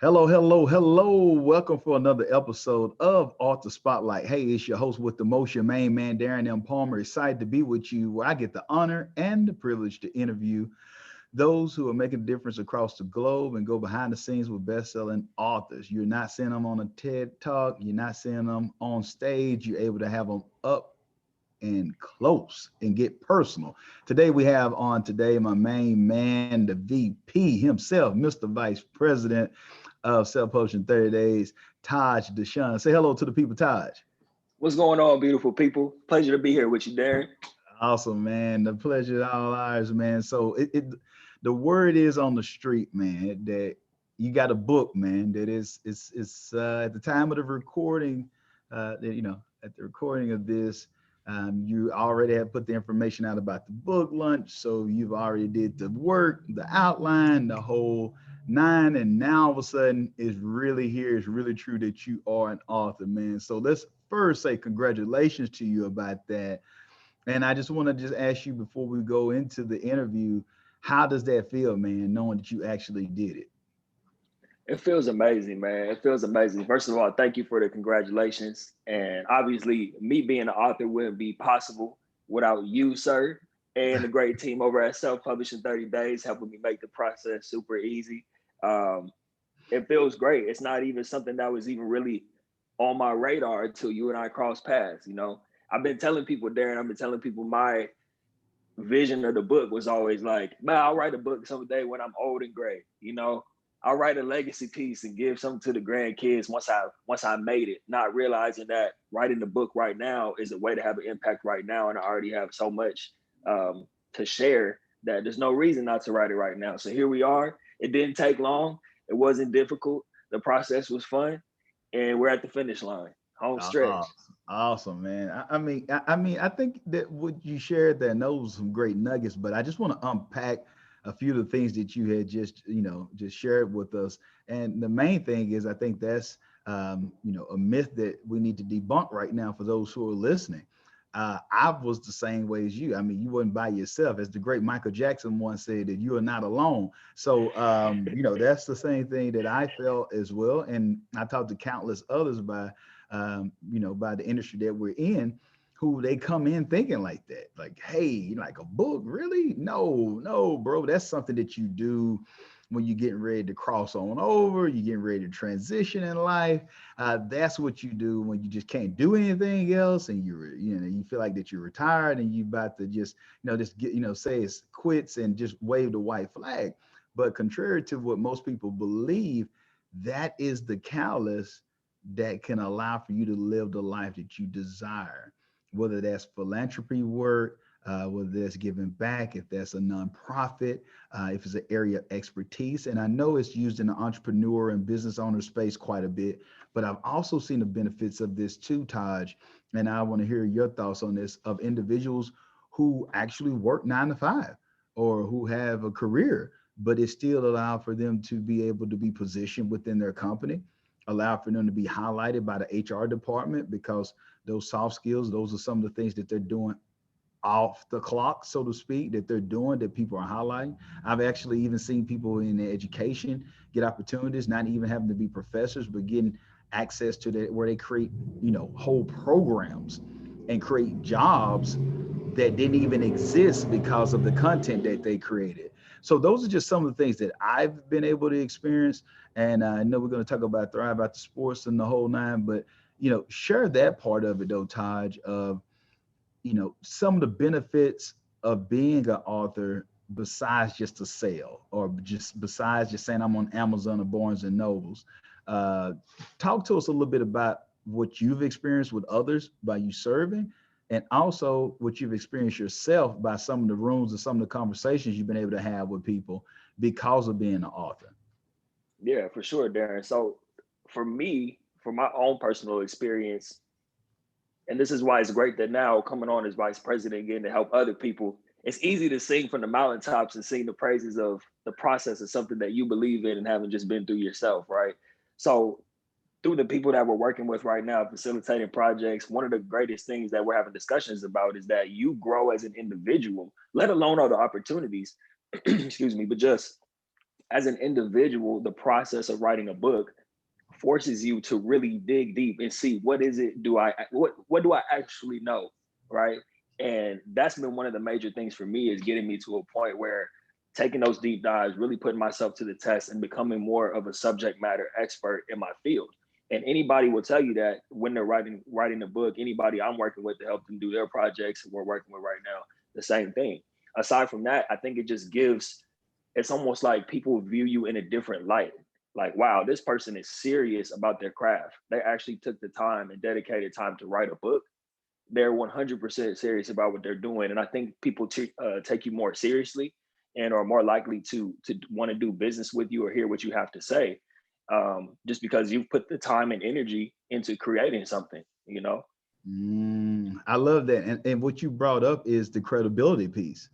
Hello, hello, hello. Welcome for another episode of Author Spotlight. Hey, it's your host with the most, your main man, Darren M. Palmer. Excited to be with you, where I get the honor and the privilege to interview those who are making a difference across the globe and go behind the scenes with best-selling authors. You're not seeing them on a TED Talk. You're not seeing them on stage. You're able to have them up and close and get personal. Today we have on today my main man, the VP himself, Mr. Vice President of Self Publishing 30 Days, Taj Dashaun. Say hello to the people, Taj. What's going on, beautiful people? Pleasure to be here with you, Darren. Awesome, man. The pleasure is all ours, man. So the word is on the street, man, that you got a book, man. That is it's at the time of the recording, at the recording of this, you already have put the information out about the book launch. So you've already did the work, the outline, the whole nine, and now all of a sudden it's really here. It's really true that you are an author, man. So let's first say congratulations to you about that, and I just want to just ask you before we go into the interview, how does that feel, man, knowing that you actually did it? It feels amazing, man. It feels amazing. First of all, thank you for the congratulations. And obviously, me being an author wouldn't be possible without you, sir, and the great team over at Self Publishing 30 Days helping me make the process super easy. Um, it feels great. It's not even something that was even really on my radar until you and I crossed paths. I've been telling people, Darren, I've been telling people my vision of the book was always like, man, I'll write a book someday when I'm old and gray. I'll write a legacy piece and give something to the grandkids once I made it, not realizing that writing the book right now is a way to have an impact right now. And I already have so much to share that there's no reason not to write it right now. So here we are. It didn't take long. It wasn't difficult. The process was fun. And we're at the finish line, home stretch. Awesome, awesome, man. I think that what you shared there, and those were some great nuggets. But I just want to unpack a few of the things that you had just shared with us. And the main thing is, I think that's a myth that we need to debunk right now for those who are listening. I was the same way as you. I mean, you weren't by yourself. As the great Michael Jackson once said, that you are not alone. So, that's the same thing that I felt as well. And I talked to countless others by the industry that we're in, who they come in thinking like that. Like, hey, like a book, really? No, no, bro. That's something that you do when you're getting ready to cross on over, you're getting ready to transition in life. That's what you do when you just can't do anything else, and you feel like that you're retired and you about to just get say it's quits and just wave the white flag. But contrary to what most people believe, that is the catalyst that can allow for you to live the life that you desire, whether that's philanthropy work, whether that's giving back, if that's a nonprofit, if it's an area of expertise. And I know it's used in the entrepreneur and business owner space quite a bit, but I've also seen the benefits of this too, Taj. And I want to hear your thoughts on this, of individuals who actually work 9 to 5 or who have a career, but it still allow for them to be able to be positioned within their company, allow for them to be highlighted by the HR department, because those soft skills, those are some of the things that they're doing off the clock, so to speak, that they're doing that people are highlighting. I've actually even seen people in education get opportunities, not even having to be professors, but getting access to where they create, whole programs and create jobs that didn't even exist because of the content that they created. So those are just some of the things that I've been able to experience. And I know we're going to talk about Thrive, about the sports and the whole nine, but share that part of it though, Taj, of some of the benefits of being an author besides just a sale, or just besides just saying I'm on Amazon or Barnes and Nobles. Uh, Talk to us a little bit about what you've experienced with others by you serving, and also what you've experienced yourself by some of the rooms and some of the conversations you've been able to have with people because of being an author. Yeah, for sure, Darren. So for me, for my own personal experience, and this is why it's great that now coming on as vice president again to help other people, it's easy to sing from the mountaintops and sing the praises of the process of something that you believe in and haven't just been through yourself, right? So through the people that we're working with right now, facilitating projects, one of the greatest things that we're having discussions about is that you grow as an individual, let alone all the opportunities, excuse me, but just as an individual, the process of writing a book forces you to really dig deep and see what is it what do I actually know, right? And that's been one of the major things for me, is getting me to a point where taking those deep dives, really putting myself to the test and becoming more of a subject matter expert in my field. And anybody will tell you that when they're writing a book, anybody I'm working with to help them do their projects, and we're working with right now, the same thing. Aside from that, I think it just gives, it's almost like people view you in a different light. Like, wow, this person is serious about their craft. They actually took the time and dedicated time to write a book. They're 100% serious about what they're doing. And I think people take you more seriously and are more likely to want to do business with you or hear what you have to say, just because you've put the time and energy into creating something, you know? I love that. And what you brought up is the credibility piece.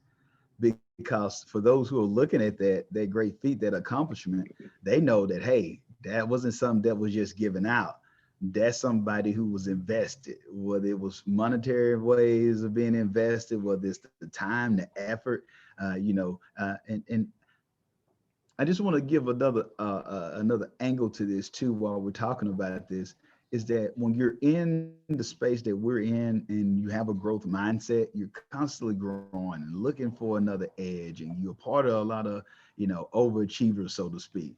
Because for those who are looking at that great feat, that accomplishment, they know that, hey, that wasn't something that was just given out. That's somebody who was invested, whether it was monetary ways of being invested, whether it's the time, the effort, and I just want to give another angle to this too while we're talking about this, is that when you're in the space that we're in and you have a growth mindset, you're constantly growing and looking for another edge, and you're part of a lot of, overachievers, so to speak.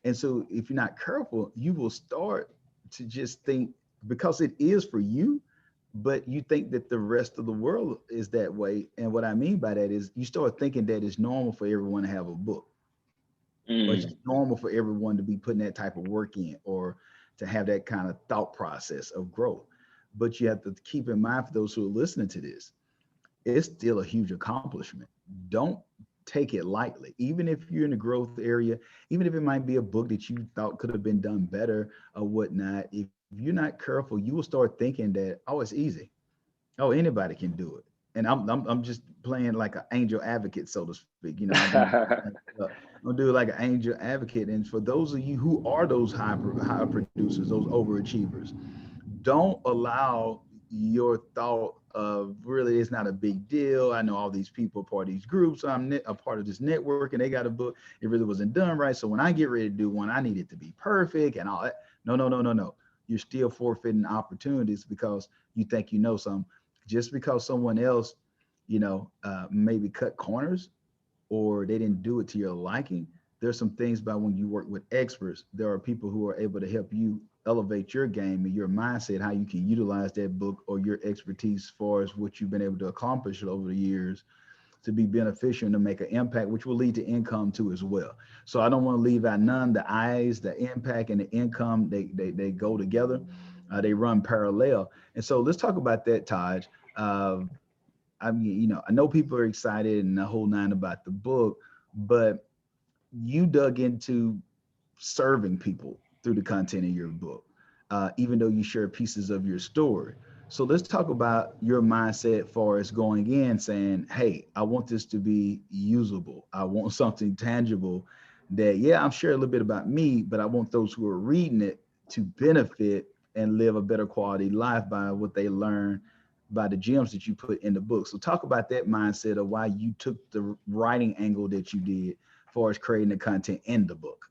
And so if you're not careful, you will start to just think, because it is for you, but you think that the rest of the world is that way. And what I mean by that is you start thinking that it's normal for everyone to have a book, or it's just Mm. normal for everyone to be putting that type of work in, or to have that kind of thought process of growth. But you have to keep in mind, for those who are listening to this, it's still a huge accomplishment. Don't take it lightly. Even if you're in the growth area, even if it might be a book that you thought could have been done better or whatnot, if you're not careful, you will start thinking that, oh, it's easy. Oh, anybody can do it. And I'm just playing like an angel advocate, so to speak. I'm do like an angel advocate. And for those of you who are those high producers, those overachievers, don't allow your thought of, really, it's not a big deal. I know all these people are part of these groups. I'm a part of this network, and they got a book. It really wasn't done right. So when I get ready to do one, I need it to be perfect and all that. No, no, no, no, no. You're still forfeiting opportunities because you think you know something. Just because someone else, maybe cut corners, or they didn't do it to your liking. There's some things about when you work with experts, there are people who are able to help you elevate your game and your mindset, how you can utilize that book or your expertise as far as what you've been able to accomplish over the years to be beneficial and to make an impact, which will lead to income too as well. So I don't want to leave out none. The eyes, the impact, and the income, they go together. They run parallel. And so let's talk about that, Taj. Uh, I mean, I know people are excited and the whole nine about the book, but you dug into serving people through the content in your book, even though you share pieces of your story. So let's talk about your mindset far as going in saying, hey, I want this to be usable. I want something tangible that, yeah, I'm sharing a little bit about me, but I want those who are reading it to benefit and live a better quality life by what they learn, by the gems that you put in the book. So talk about that mindset of why you took the writing angle that you did as far as creating the content in the book.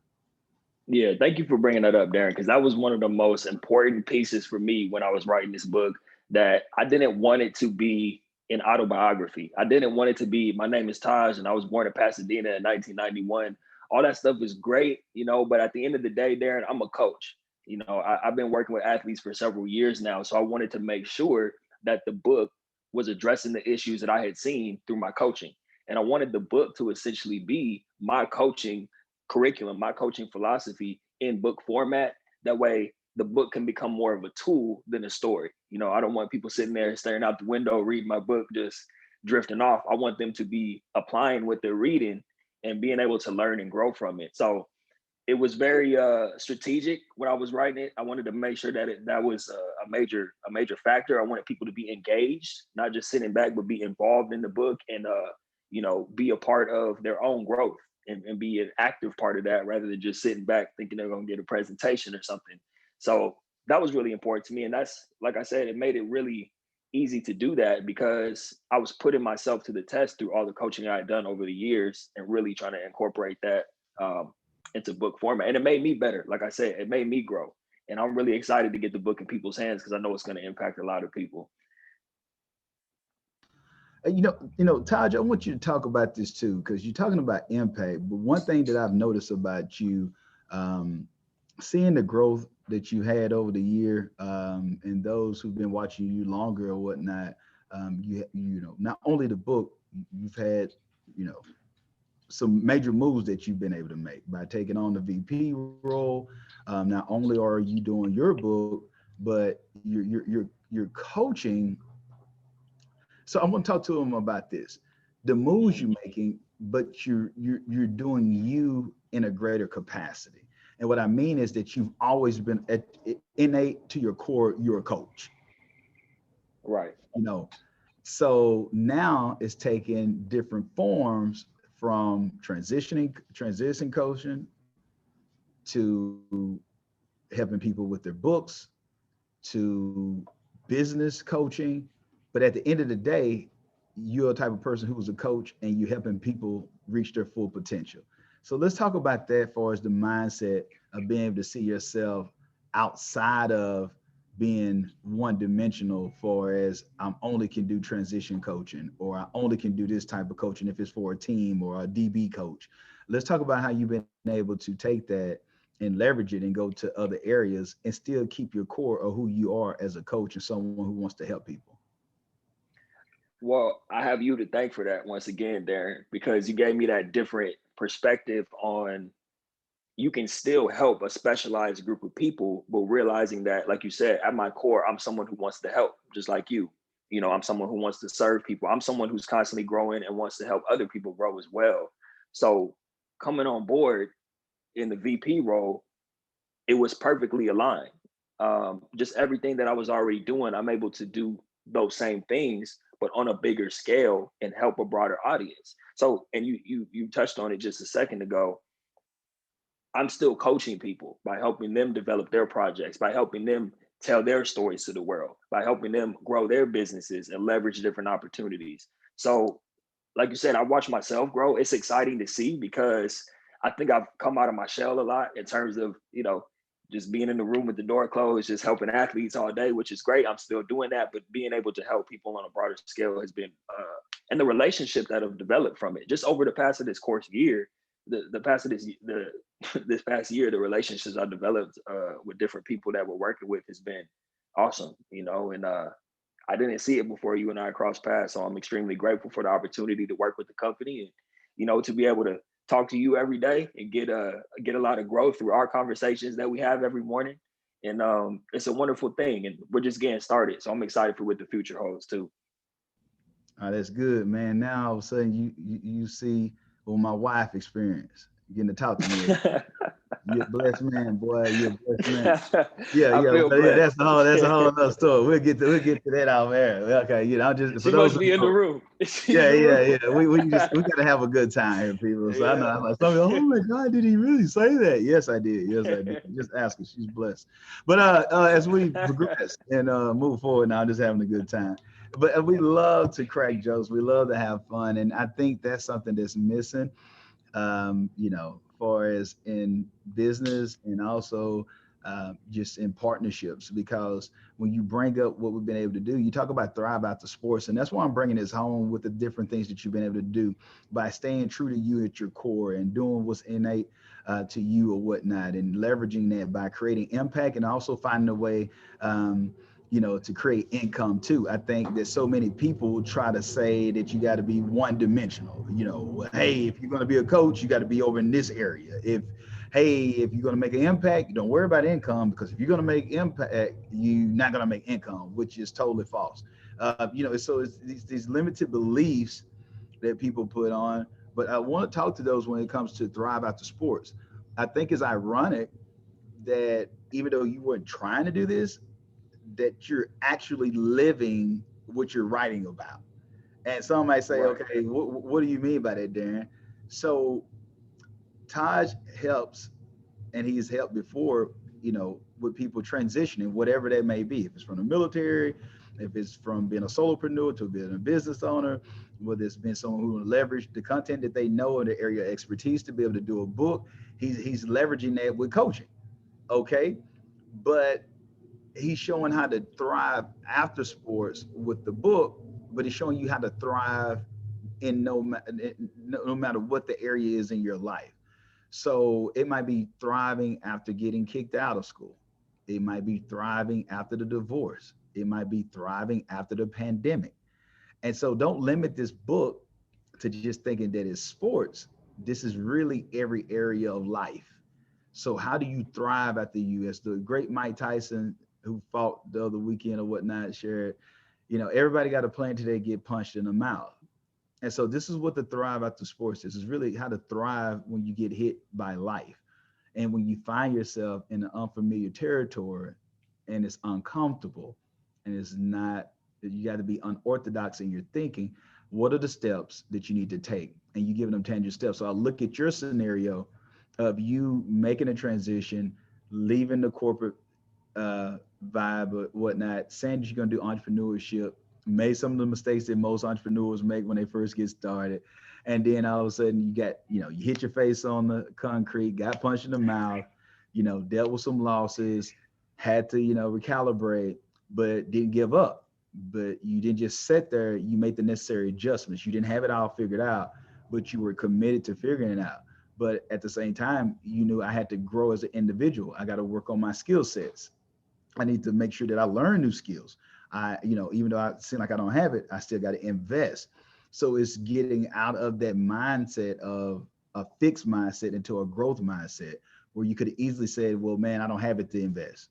Yeah, thank you for bringing that up, Darren, because that was one of the most important pieces for me when I was writing this book. That I didn't want it to be an autobiography. I didn't want it to be, my name is Taj and I was born in Pasadena in 1991. All that stuff is great, but at the end of the day, Darren, I'm a coach. I've been working with athletes for several years now. So I wanted to make sure that the book was addressing the issues that I had seen through my coaching. And I wanted the book to essentially be my coaching curriculum, my coaching philosophy in book format. That way, the book can become more of a tool than a story. I don't want people sitting there staring out the window, reading my book, just drifting off. I want them to be applying what they're reading and being able to learn and grow from it. So it was very strategic when I was writing it. I wanted to make sure that that was a major factor. I wanted people to be engaged, not just sitting back, but be involved in the book and be a part of their own growth and be an active part of that rather than just sitting back thinking they're going to get a presentation or something. So that was really important to me. And that's, like I said, it made it really easy to do that because I was putting myself to the test through all the coaching I had done over the years and really trying to incorporate that into book format. And it made me better. Like I said, it made me grow. And I'm really excited to get the book in people's hands because I know it's going to impact a lot of people. Taj, I want you to talk about this too, because you're talking about impact. But one thing that I've noticed about you, um, seeing the growth that you had over the year, and those who've been watching you longer or whatnot, not only the book, you've had, you know, some major moves that you've been able to make by taking on the VP role. Not only are you doing your book, but you're coaching. So I want to talk to them about this, the moves Mhm. you're making, but you're doing you in a greater capacity. And what I mean is that you've always been innate to your core. You're a coach, Right. you know. So now it's taking different forms from transition coaching to helping people with their books to business coaching. But at the end of the day, you're a type of person who's a coach and you're helping people reach their full potential. So let's talk about that as far as the mindset of being able to see yourself outside of being one dimensional for as I'm only can do transition coaching or I only can do this type of coaching if it's for a team or a DB coach. Let's talk about how you've been able to take that and leverage it and go to other areas and still keep your core of who you are as a coach and someone who wants to help people. Well, I have you to thank for that once again, Darren, because you gave me that different perspective on you can still help a specialized group of people, but realizing that, like you said, at my core, I'm someone who wants to help, just like you. You know, I'm someone who wants to serve people. I'm someone who's constantly growing and wants to help other people grow as well. So coming on board in the VP role, it was perfectly aligned. Just everything that I was already doing, I'm able to do those same things, but on a bigger scale and help a broader audience. So, and you touched on it just a second ago. I'm still coaching people by helping them develop their projects, by helping them tell their stories to the world, by helping them grow their businesses and leverage different opportunities. So, like you said, I watch myself grow. It's exciting to see because I think I've come out of my shell a lot in terms of, just being in the room with the door closed, just helping athletes all day, which is great. I'm still doing that, but being able to help people on a broader scale has been, and the relationship that have developed from it just over the past of this course year, the past of the this past year, the relationships I developed with different people that we're working with has been awesome, and I didn't see it before you and I crossed paths. So I'm extremely grateful for the opportunity to work with the company and, to be able to talk to you every day and get a lot of growth through our conversations that we have every morning. And it's a wonderful thing. And we're just getting started. So I'm excited for what the future holds too. That's good, man. Now all of a sudden you see what my wife experienced, getting to talk to me every day. You're a blessed man, boy. You're a blessed man. Yeah, I yeah, feel well, yeah. blessed. That's a whole other story. We'll get to that out there. Okay, I'm just for She those must who be in the know. room. Is she in Yeah, the yeah, room? yeah. We gotta have a good time here, people. So I know Yeah. I'm like some people, oh my God, did he really say that? Yes, I did. Yes, I did. Just ask her. She's blessed. But as we progress and move forward now, just having a good time. But we love to crack jokes. We love to have fun. And I think that's something that's missing, far as in business and also just in partnerships. Because when you bring up what we've been able to do, you talk about thrive out the sports, and that's why I'm bringing this home with the different things that you've been able to do by staying true to you at your core and doing what's innate to you or whatnot, and leveraging that by creating impact and also finding a way. To create income too. I think that so many people try to say that you got to be one dimensional. Hey, if you're going to be a coach, you got to be over in this area. If you're going to make an impact, don't worry about income, because if you're going to make impact, you're not going to make income, which is totally false. So it's these limited beliefs that people put on. But I want to talk to those when it comes to thrive after sports. I think it's ironic that even though you weren't trying to do this, that you're actually living what you're writing about. And some might say, Right. okay, what do you mean by that, Darren? So Taj helps, and he's helped before, with people transitioning, whatever that may be. If it's from the military, If it's from being a solopreneur to being a business owner, whether it's been someone who leverage the content that they know in the area of expertise to be able to do a book, he's leveraging that with coaching. Okay. But he's showing how to thrive after sports with the book, but he's showing you how to thrive in no matter what the area is in your life. So it might be thriving after getting kicked out of school. It might be thriving after the divorce. It might be thriving after the pandemic. And so don't limit this book to just thinking that it's sports. This is really every area of life. So how do you thrive at the US? The great Mike Tyson, who fought the other weekend or whatnot, shared, everybody got a plan till they get punched in the mouth. And so this is what the thrive after sports is really how to thrive when you get hit by life. And when you find yourself in an unfamiliar territory and it's uncomfortable and it's not, you got to be unorthodox in your thinking. What are the steps that you need to take? And you give them tangible steps. So I look at your scenario of you making a transition, leaving the corporate vibe or whatnot, saying that you're going to do entrepreneurship, made some of the mistakes that most entrepreneurs make when they first get started. And then all of a sudden you got, you hit your face on the concrete, got punched in the mouth, dealt with some losses, had to, recalibrate, but didn't give up. But you didn't just sit there, you made the necessary adjustments. You didn't have it all figured out, but you were committed to figuring it out. But at the same time, you knew I had to grow as an individual. I got to work on my skill sets. I need to make sure that I learn new skills. Even though I seem like I don't have it, I still got to invest. So it's getting out of that mindset of a fixed mindset into a growth mindset where you could easily say, well, man, I don't have it to invest.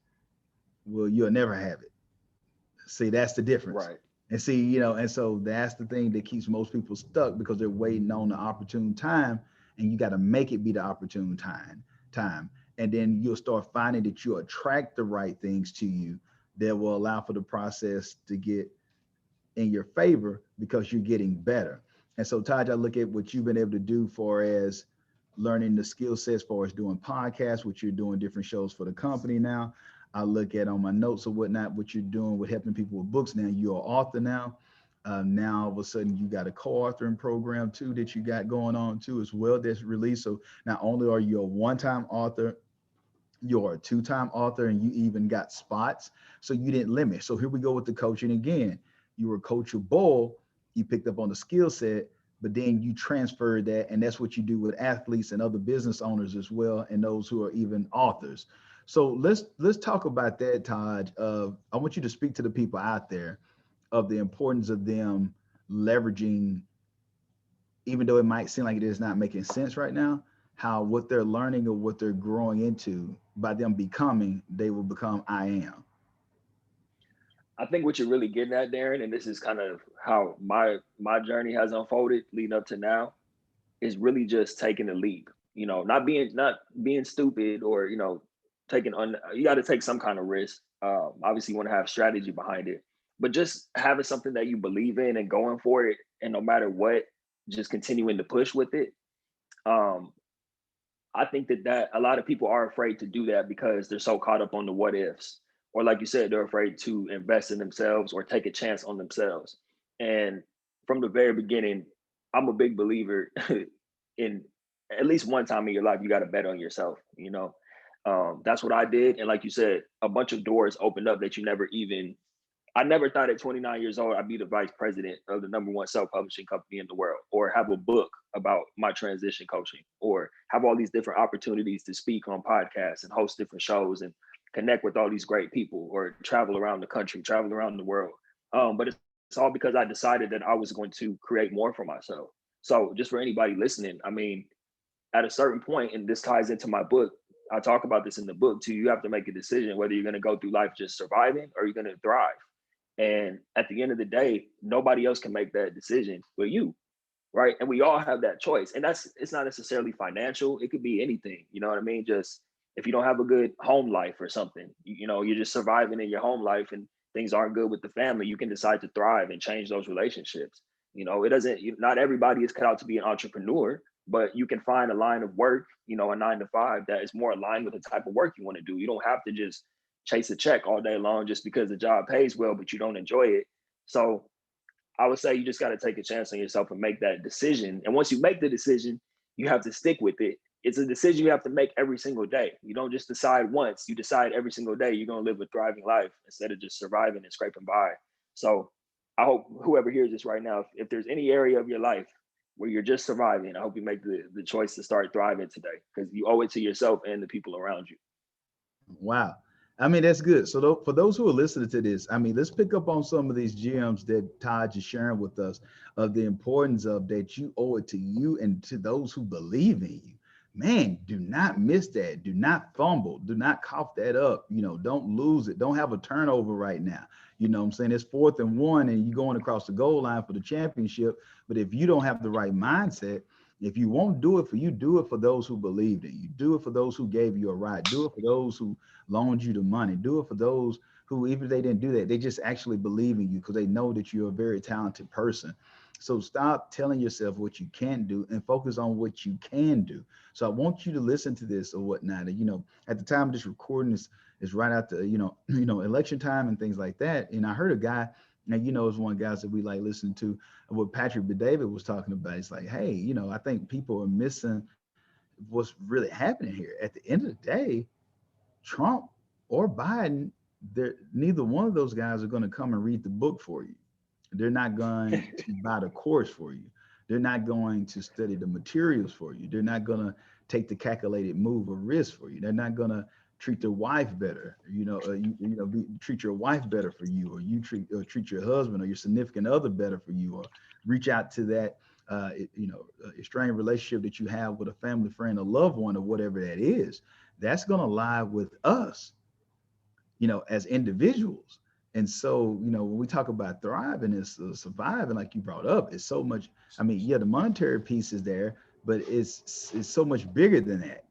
Well, you'll never have it. See, that's the difference. Right. And see, and so that's the thing that keeps most people stuck because they're waiting on the opportune time, and you got to make it be the opportune time. And then you'll start finding that you attract the right things to you that will allow for the process to get in your favor because you're getting better. And so, Taj, I look at what you've been able to do for as learning the skill sets for as doing podcasts, what you're doing different shows for the company now. I look at on my notes or whatnot, what you're doing with helping people with books. Now you're an author now. Now all of a sudden you got a co-authoring program too that you got going on too as well that's released. So not only are you a one-time author, you're a two-time author, and you even got spots. So you didn't limit. So here we go with the coaching again. You were coachable, you picked up on the skill set, but then you transferred that, and that's what you do with athletes and other business owners as well, and those who are even authors. So let's talk about that, Todd. I want you to speak to the people out there of the importance of them leveraging, even though it might seem like it is not making sense right now, how what they're learning or what they're growing into by them becoming, they will become I am. I think what you're really getting at, Darren, and this is kind of how my journey has unfolded leading up to now, is really just taking the leap. Not being stupid or taking on. You got to take some kind of risk. Obviously, you want to have strategy behind it, but just having something that you believe in and going for it, and no matter what, just continuing to push with it. Um, I think that a lot of people are afraid to do that because they're so caught up on the what ifs, or like you said, they're afraid to invest in themselves or take a chance on themselves. And from the very beginning, I'm a big believer in at least one time in your life you got to bet on yourself. That's what I did, and like you said, a bunch of doors opened up that you never even I never thought at 29 years old I'd be the vice president of the number one self-publishing company in the world, or have a book about my transition coaching, or have all these different opportunities to speak on podcasts and host different shows and connect with all these great people, or travel around the country, travel around the world. But it's all because I decided that I was going to create more for myself. So just for anybody listening, I mean, at a certain point, and this ties into my book, I talk about this in the book too. You have to make a decision whether you're going to go through life just surviving or you're going to thrive. And at the end of the day, nobody else can make that decision but you, right? And we all have that choice. And it's not necessarily financial. It could be anything. You know what I mean? Just if you don't have a good home life or something, you're just surviving in your home life and things aren't good with the family, you can decide to thrive and change those relationships. It doesn't, not everybody is cut out to be an entrepreneur, but you can find a line of work, a 9 to 5 that is more aligned with the type of work you want to do. You don't have to just chase a check all day long just because the job pays well, but you don't enjoy it. So I would say you just got to take a chance on yourself and make that decision. And once you make the decision, you have to stick with it. It's a decision you have to make every single day. You don't just decide once, you decide every single day you're going to live a thriving life instead of just surviving and scraping by. So I hope whoever hears this right now, if there's any area of your life where you're just surviving, I hope you make the choice to start thriving today because you owe it to yourself and the people around you. Wow. I mean, that's good. So for those who are listening to this, I mean, let's pick up on some of these gems that Taj is sharing with us of the importance of that you owe it to you and to those who believe in you. Man, do not miss that. Do not fumble. Do not cough that up. Don't lose it. Don't have a turnover right now. You know what I'm saying? It's 4th and 1 and you're going across the goal line for the championship. But if you don't have the right mindset, if you won't do it for you, do it for those who believed in you. Do it for those who gave you a ride. Do it for those who loaned you the money. Do it for those who, even if they didn't do that, they just actually believe in you because they know that you're a very talented person. So stop telling yourself what you can't do and focus on what you can do. So I want you to listen to this or whatnot. At the time of this recording is right after, election time and things like that. And I heard a guy, now, it's one of the guys that we like listening to, what Patrick B. David was talking about. It's like, hey, I think people are missing what's really happening here. At the end of the day, Trump or Biden, neither one of those guys are going to come and read the book for you. They're not going to buy the course for you. They're not going to study the materials for you. They're not going to take the calculated move or risk for you. They're not going to treat their wife better. Treat your wife better for you, or you treat your husband or your significant other better for you, or reach out to that estranged relationship that you have with a family friend, a loved one, or whatever that is. That's going to lie with us, as individuals. And so, when we talk about thriving and surviving, like you brought up, it's so much. I mean, yeah, the monetary piece is there, but it's so much bigger than that.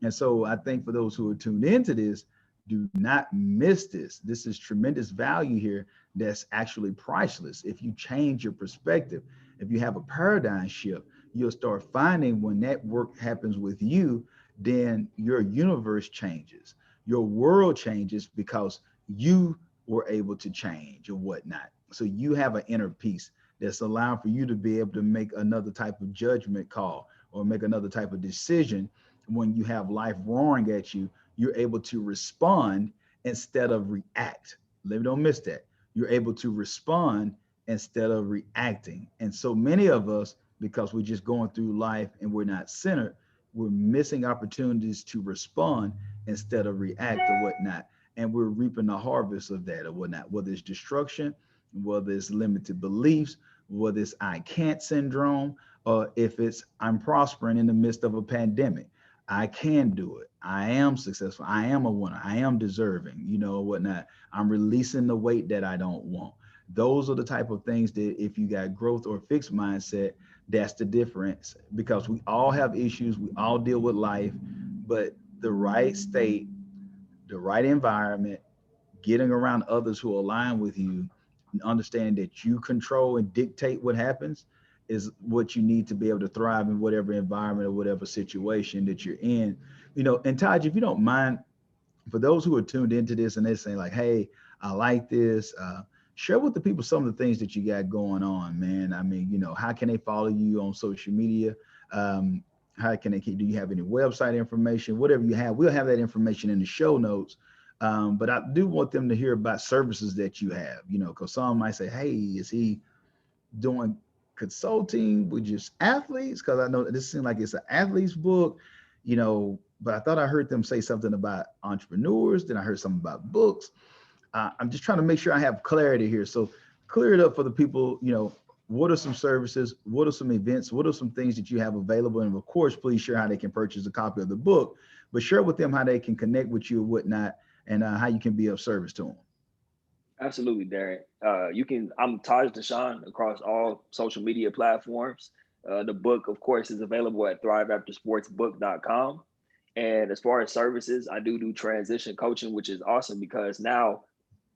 And so I think for those who are tuned into this, do not miss this. This is tremendous value here that's actually priceless. If you change your perspective, if you have a paradigm shift, you'll start finding when that work happens with you, then your universe changes, your world changes because you were able to change or whatnot. So you have an inner peace that's allowing for you to be able to make another type of judgment call or make another type of decision. When you have life roaring at you, you're able to respond instead of react. Don't miss that. You're able to respond instead of reacting. And so many of us, because we're just going through life and we're not centered, we're missing opportunities to respond instead of react or whatnot. And we're reaping the harvest of that or whatnot, whether it's destruction, whether it's limited beliefs, whether it's I can't syndrome, or if it's I'm prospering in the midst of a pandemic. I can do it. I am successful. I am a winner. I am deserving, whatnot. I'm releasing the weight that I don't want. Those are the type of things that if you got growth or fixed mindset, that's the difference, because we all have issues. We all deal with life, but the right state, the right environment, getting around others who align with you, and understanding that you control and dictate what happens is what you need to be able to thrive in whatever environment or whatever situation that you're in. And Taj, if you don't mind, for those who are tuned into this and they're saying like, hey, I like this, share with the people some of the things that you got going on, man. I mean, how can they follow you on social media? How can they, do you have any website information? Whatever you have, we'll have that information in the show notes. But I do want them to hear about services that you have, because some might say, hey, is he doing consulting with just athletes? Because I know this seems like it's an athlete's book, but I thought I heard them say something about entrepreneurs. Then I heard something about books. I'm just trying to make sure I have clarity here. So clear it up for the people, what are some services? What are some events? What are some things that you have available? And of course, please share how they can purchase a copy of the book, but share with them how they can connect with you or whatnot, and how you can be of service to them. Absolutely, Darren. I'm Taj Dashaun across all social media platforms. The book, of course, is available at thriveaftersportsbook.com. And as far as services, I do transition coaching, which is awesome because now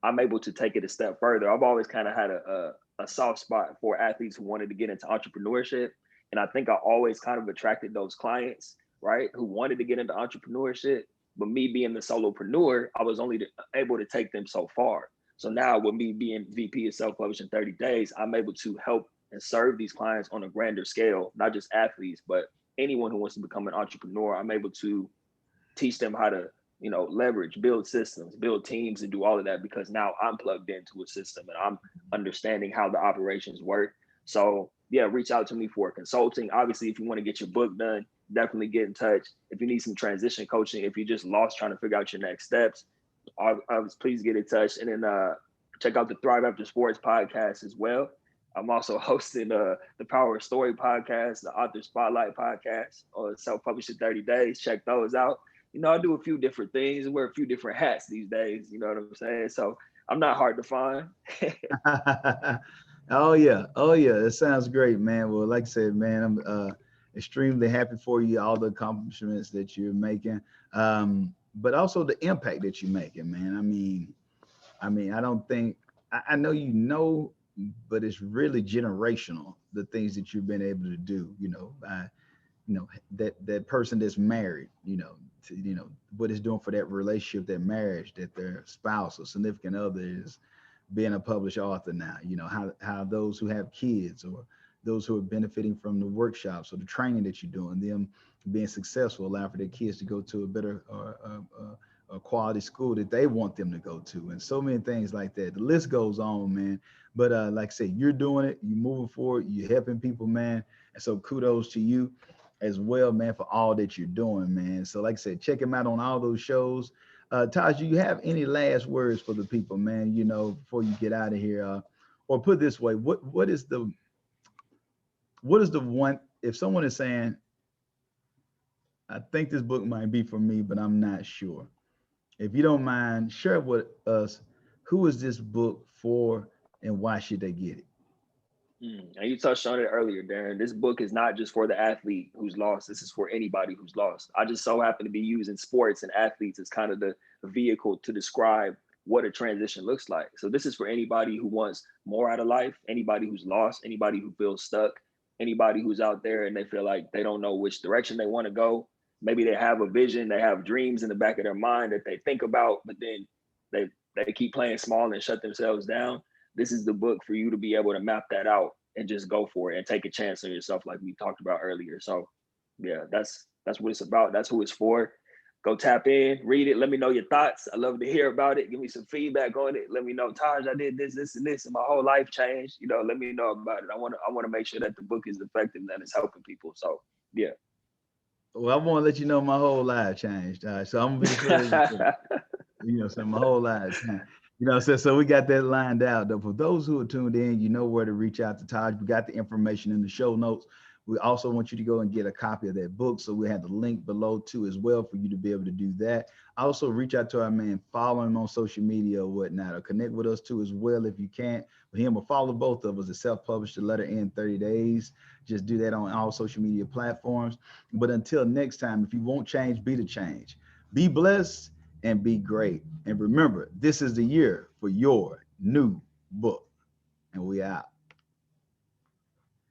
I'm able to take it a step further. I've always kind of had a soft spot for athletes who wanted to get into entrepreneurship. And I think I always kind of attracted those clients, right, who wanted to get into entrepreneurship. But me being the solopreneur, I was only able to take them so far. So now with me being VP of self-published in 30 days, I'm able to help and serve these clients on a grander scale, not just athletes, but anyone who wants to become an entrepreneur. I'm able to teach them how to, leverage, build systems, build teams, and do all of that because now I'm plugged into a system and I'm understanding how the operations work. So yeah, reach out to me for consulting. Obviously, if you want to get your book done, definitely get in touch. If you need some transition coaching, if you're just lost trying to figure out your next steps, I was please get in touch. And then check out the Thrive After Sports podcast as well. I'm also hosting the Power of Story podcast, the Author Spotlight podcast, or self-published in 30 days. Check those out. I do a few different things, wear a few different hats these days. You know what I'm saying? So I'm not hard to find. Oh yeah, oh yeah. It sounds great, man. Well, like I said, man, I'm extremely happy for you, all the accomplishments that you're making, but also the impact that you're making, man. I mean, I don't think I know but it's really generational. The things that you've been able to do, that person that's married, what it's doing for that relationship, that marriage, that their spouse or significant other is being a published author now. How those who have kids or those who are benefiting from the workshops or the training that you're doing, them being successful, allowing for their kids to go to a better a quality school that they want them to go to, and so many things like that. The list goes on, man. But like I say, you're doing it, you're moving forward, you're helping people, man. And so kudos to you as well, man, for all that you're doing, man. So like I said, check him out on all those shows. Taj, do you have any last words for the people, man, before you get out of here? Or put it this way, what is the one, if someone is saying, I think this book might be for me, but I'm not sure. If you don't mind, share with us, who is this book for and why should they get it? And you touched on it earlier, Darren. This book is not just for the athlete who's lost. This is for anybody who's lost. I just so happen to be using sports and athletes as kind of the vehicle to describe what a transition looks like. So this is for anybody who wants more out of life, anybody who's lost, anybody who feels stuck, anybody who's out there and they feel like they don't know which direction they want to go. Maybe they have a vision, they have dreams in the back of their mind that they think about, but then they keep playing small and shut themselves down. This is the book for you to be able to map that out and just go for it and take a chance on yourself like we talked about earlier. So yeah, that's what it's about. That's who it's for. Go tap in, read it. Let me know your thoughts. I love to hear about it. Give me some feedback on it. Let me know, Taj, I did this, this, and this, and my whole life changed. Let me know about it. I want to make sure that the book is effective and that it's helping people. So yeah. Well, I want to let you know my whole life changed. All right, so I'm gonna be sure. So my whole life changed. So we got that lined out. Though, for those who are tuned in, you know where to reach out to Taj. We got the information in the show notes. We also want you to go and get a copy of that book. So we have the link below too as well for you to be able to do that. Also reach out to our man, follow him on social media or whatnot, or connect with us too as well if you can't. With him or follow both of us, the self-published, the letter N 30 days. Just do that on all social media platforms. But until next time, if you won't change, be the change. Be blessed and be great. And remember, this is the year for your new book. And we out.